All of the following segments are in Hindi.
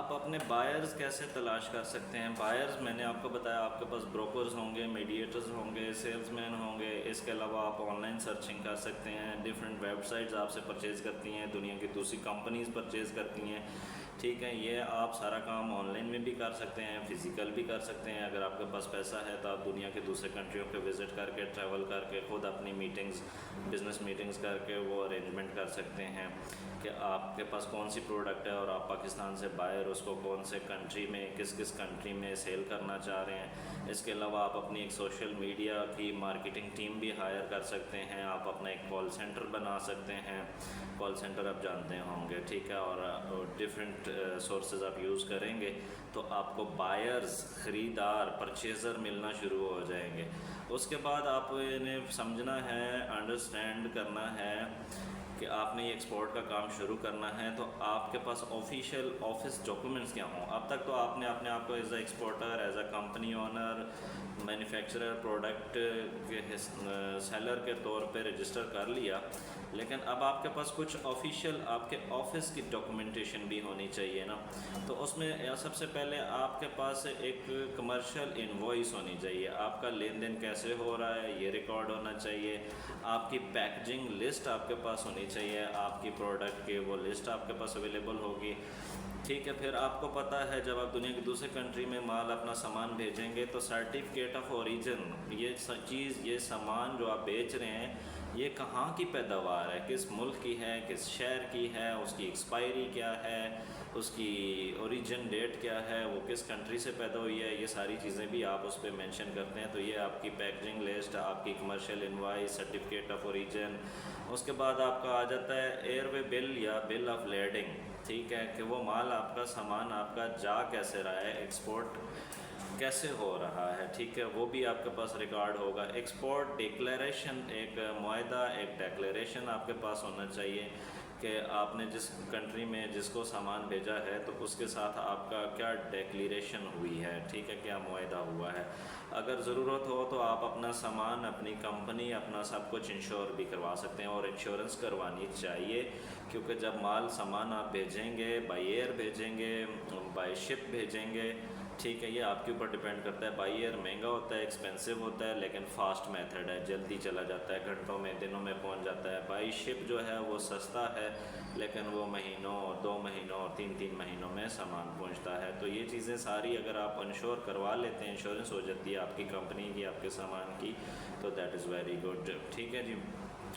आप अपने बायर्स कैसे तलाश कर सकते हैं। बायर्स मैंने आपको बताया, आपके पास ब्रोकर्स होंगे, मीडिएटर्स होंगे, सेल्समैन होंगे। इसके अलावा आप ऑनलाइन सर्चिंग कर सकते हैं। डिफरेंट वेबसाइट्स आपसे परचेज़ करती हैं, दुनिया की दूसरी कंपनीज़ परचेज़ करती हैं। ठीक है, ये आप सारा काम ऑनलाइन में भी कर सकते हैं, फ़िज़िकल भी कर सकते हैं। अगर आपके पास पैसा है तो आप दुनिया के दूसरे कंट्रियों पे विज़िट करके, ट्रैवल करके, ख़ुद अपनी मीटिंग्स, बिज़नेस मीटिंग्स करके वो अरेंजमेंट कर सकते हैं कि आपके पास कौन सी प्रोडक्ट है और आप पाकिस्तान से बायर उसको कौन से कंट्री में, किस किस कंट्री में सेल करना चाह रहे हैं। इसके अलावा आप अपनी एक सोशल मीडिया की मार्केटिंग टीम भी हायर कर सकते हैं। आप अपना एक कॉल सेंटर बना सकते हैं। कॉल सेंटर आप जानते होंगे, ठीक है, और डिफरेंट सोर्सेज आप यूज़ करेंगे तो आपको बायर्स, ख़रीदार, परचेज़र मिलना शुरू हो जाएंगे। उसके बाद आप इन्हें समझना है, अंडरस्टैंड करना है कि आपने ये एक्सपोर्ट का काम शुरू करना है तो आपके पास ऑफिशियल ऑफिस डॉक्यूमेंट्स क्या हों। अब तक तो आपने अपने आप को as a exporter, as a company owner, manufacturer, product के सेलर के तौर पे रजिस्टर कर लिया, लेकिन अब आपके पास कुछ ऑफिशियल आपके ऑफिस की डॉक्यूमेंटेशन भी होनी चाहिए ना। तो उसमें सबसे पहले आपके पास एक कमर्शियल इनवॉइस होनी चाहिए। आपका लेन देन कैसे हो रहा है ये रिकॉर्ड होना चाहिए। आपकी पैकेजिंग लिस्ट आपके पास होनी चाहिए, आपकी प्रोडक्ट की वो लिस्ट आपके पास अवेलेबल होगी। ठीक है, फिर आपको पता है जब आप दुनिया की दूसरे कंट्री में माल अपना सामान भेजेंगे तो सर्टिफिकेट ऑफ ओरिजिन, ये चीज़, ये सामान जो आप बेच रहे हैं ये कहाँ की पैदावार है, किस मुल्क की है, किस शहर की है, उसकी एक्सपायरी क्या है, उसकी ओरिजिन डेट क्या है, वो किस कंट्री से पैदा हुई है, ये सारी चीज़ें भी आप उस पर मेंशन करते हैं। तो ये आपकी पैकेजिंग लिस्ट, आपकी commercial invoice, certificate of origin. उसके बाद आपका आ जाता है एयरवे बिल या बिल ऑफ लेडिंग। ठीक है, कि वो माल आपका, सामान आपका जा कैसे रहा है, एक्सपोर्ट कैसे हो रहा है। ठीक है, वो भी आपके पास रिकॉर्ड होगा। एक्सपोर्ट डिक्लेरेशन, एक मुआहदा, एक डिक्लेरेशन आपके पास होना चाहिए कि आपने जिस कंट्री में जिसको सामान भेजा है तो उसके साथ आपका क्या डिक्लेरेशन हुई है। ठीक है, क्या मुआहदा हुआ है। अगर ज़रूरत हो तो आप अपना सामान, अपनी कंपनी, अपना सब कुछ इंश्योर भी करवा सकते हैं, और इंश्योरेंस करवानी चाहिए क्योंकि जब माल सामान आप भेजेंगे, बाई एयर भेजेंगे, बाई शिप भेजेंगे, ठीक है, ये आपके ऊपर डिपेंड करता है। बाई एयर महंगा होता है, एक्सपेंसिव होता है, लेकिन फ़ास्ट मेथड है, जल्दी चला जाता है, घंटों में, दिनों में पहुंच जाता है। बाई शिप जो है वो सस्ता है, लेकिन वो महीनों और 2 महीनों और 3-3 महीनों में सामान पहुंचता है। तो ये चीज़ें सारी अगर आप इंश्योर करवा लेते हैं, इंश्योरेंस हो जाती है आपकी कंपनी की, आपके सामान की, तो दैट इज़ वेरी गुड। ठीक है जी।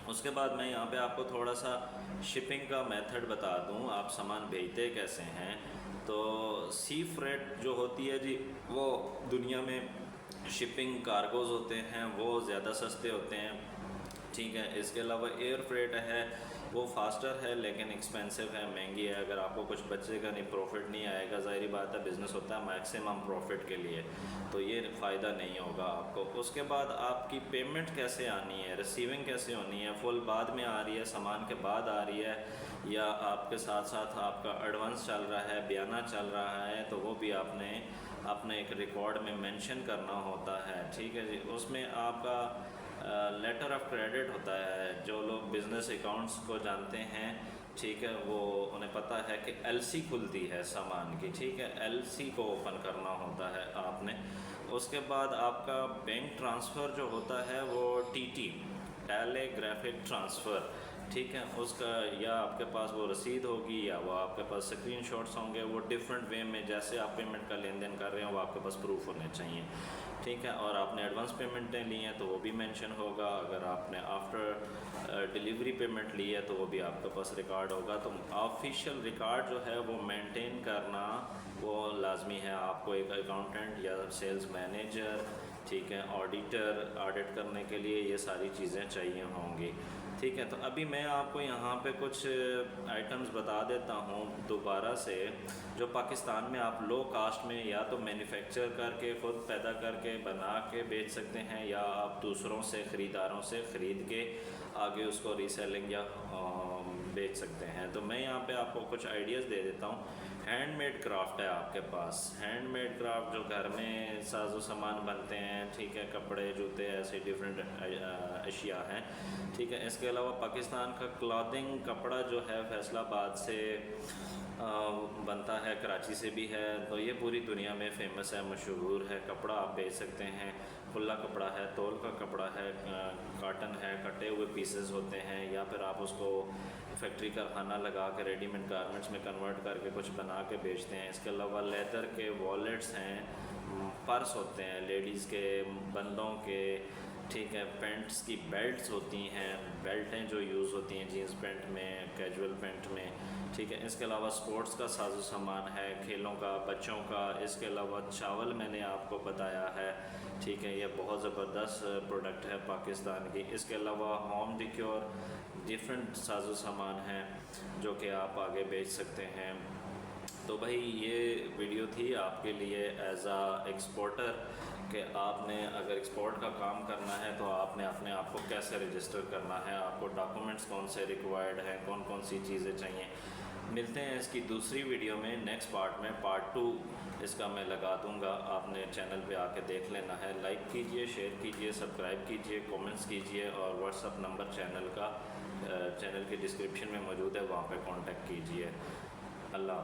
उसके बाद मैं यहाँ पे आपको थोड़ा सा शिपिंग का मेथड बता दूँ, आप सामान भेजते कैसे हैं। तो सी फ्रेट जो होती है जी, वो दुनिया में शिपिंग कार्गोज़ होते हैं वो ज़्यादा सस्ते होते हैं। ठीक है, इसके अलावा एयर फ्रेट है, वो फास्टर है लेकिन एक्सपेंसिव है, महंगी है। अगर आपको कुछ बचेगा नहीं, प्रॉफिट नहीं आएगा, ज़ाहिर बात है, बिज़नेस होता है मैक्सिमम प्रॉफिट के लिए, तो ये फ़ायदा नहीं होगा आपको। उसके बाद आपकी पेमेंट कैसे आनी है, रिसीविंग कैसे होनी है, फुल बाद में आ रही है, सामान के बाद आ रही है, या आपके साथ साथ आपका एडवांस चल रहा है, बयाना चल रहा है, तो वो भी आपने अपने एक रिकॉर्ड में मेंशन करना होता है। ठीक है जी। उसमें आपका लेटर ऑफ क्रेडिट होता है। जो लोग बिज़नेस अकाउंट्स को जानते हैं, ठीक है, वो उन्हें पता है कि एलसी खुलती है सामान की। ठीक है, एलसी को ओपन करना होता है आपने। उसके बाद आपका बैंक ट्रांसफ़र जो होता है वो टीटी, टेलीग्राफिक ट्रांसफ़र, ठीक है, उसका या आपके पास वो रसीद होगी या वो आपके पास स्क्रीनशॉट्स होंगे। वो डिफरेंट वे में जैसे आप पेमेंट का लेन देन कर रहे हैं वो आपके पास प्रूफ होने चाहिए। ठीक है, और आपने एडवांस पेमेंटें ली हैं तो वो भी मेंशन होगा। अगर आपने आफ्टर डिलीवरी पेमेंट ली है तो वो भी आपके पास रिकॉर्ड होगा। तो ऑफिशियल रिकॉर्ड जो है वो मेंटेन करना वो लाजमी है। आपको एक अकाउंटेंट या सेल्स मैनेजर, ठीक है, ऑडिटर, ऑडिट करने के लिए ये सारी चीज़ें चाहिए होंगी। ठीक है, तो अभी मैं आपको यहाँ पे कुछ आइटम्स बता देता हूँ दोबारा से, जो पाकिस्तान में आप लो कास्ट में या तो मैन्युफैक्चर करके, ख़ुद पैदा करके, बना के बेच सकते हैं, या आप दूसरों से, ख़रीदारों से ख़रीद के आगे उसको रीसेलिंग या बेच सकते हैं। तो मैं यहाँ पे आपको कुछ आइडियाज़ दे देता हूँ। हैंडमेड क्राफ्ट है आपके पास, हैंडमेड क्राफ्ट जो घर में साजो सामान बनते हैं, ठीक है, कपड़े, जूते, ऐसे डिफरेंट अशिया हैं। ठीक है, इसके अलावा पाकिस्तान का क्लॉथिंग कपड़ा जो है फैसलाबाद से बनता है, कराची से भी है। तो ये पूरी दुनिया में फ़ेमस है, मशहूर है। कपड़ा आप बेच सकते हैं, खुला कपड़ा है, तौल का कपड़ा है, काटन है, कटे हुए पीसेस होते हैं, या फिर आप उसको फैक्ट्री कारखाना लगा के रेडीमेड गारमेंट्स में कन्वर्ट करके कुछ बना के बेचते हैं। इसके अलावा लेदर के वॉलेट्स हैं, पर्स होते हैं लेडीज़ के, बंदों के, ठीक है, पेंट्स की बेल्ट्स होती हैं, बेल्टें जो यूज़ होती हैं जीन्स पैंट में, कैजुअल पैंट में, ठीक है। इसके अलावा स्पोर्ट्स का साजो सामान है, खेलों का, बच्चों का। इसके अलावा चावल मैंने आपको बताया है, ठीक है, ये बहुत ज़बरदस्त प्रोडक्ट है पाकिस्तान की। इसके अलावा होम डिक्योर डिफरेंट साजो सामान हैं जो कि आप आगे बेच सकते हैं। तो भाई ये वीडियो थी आपके लिए एज आ एक्सपोर्टर, कि आपने अगर एक्सपोर्ट का काम करना है तो आपने अपने आप को कैसे रजिस्टर करना है, आपको डॉक्यूमेंट्स कौन से रिक्वायर्ड हैं, कौन कौन सी चीज़ें चाहिए। मिलते हैं इसकी दूसरी वीडियो में, नेक्स्ट पार्ट में, पार्ट 2 इसका मैं लगा दूंगा। आपने चैनल पे आके देख लेना है। लाइक कीजिए, शेयर कीजिए, सब्सक्राइब कीजिए, कमेंट्स कीजिए, और व्हाट्सअप नंबर चैनल का चैनल के डिस्क्रिप्शन में मौजूद है, वहाँ पे कांटेक्ट कीजिए। अल्लाह।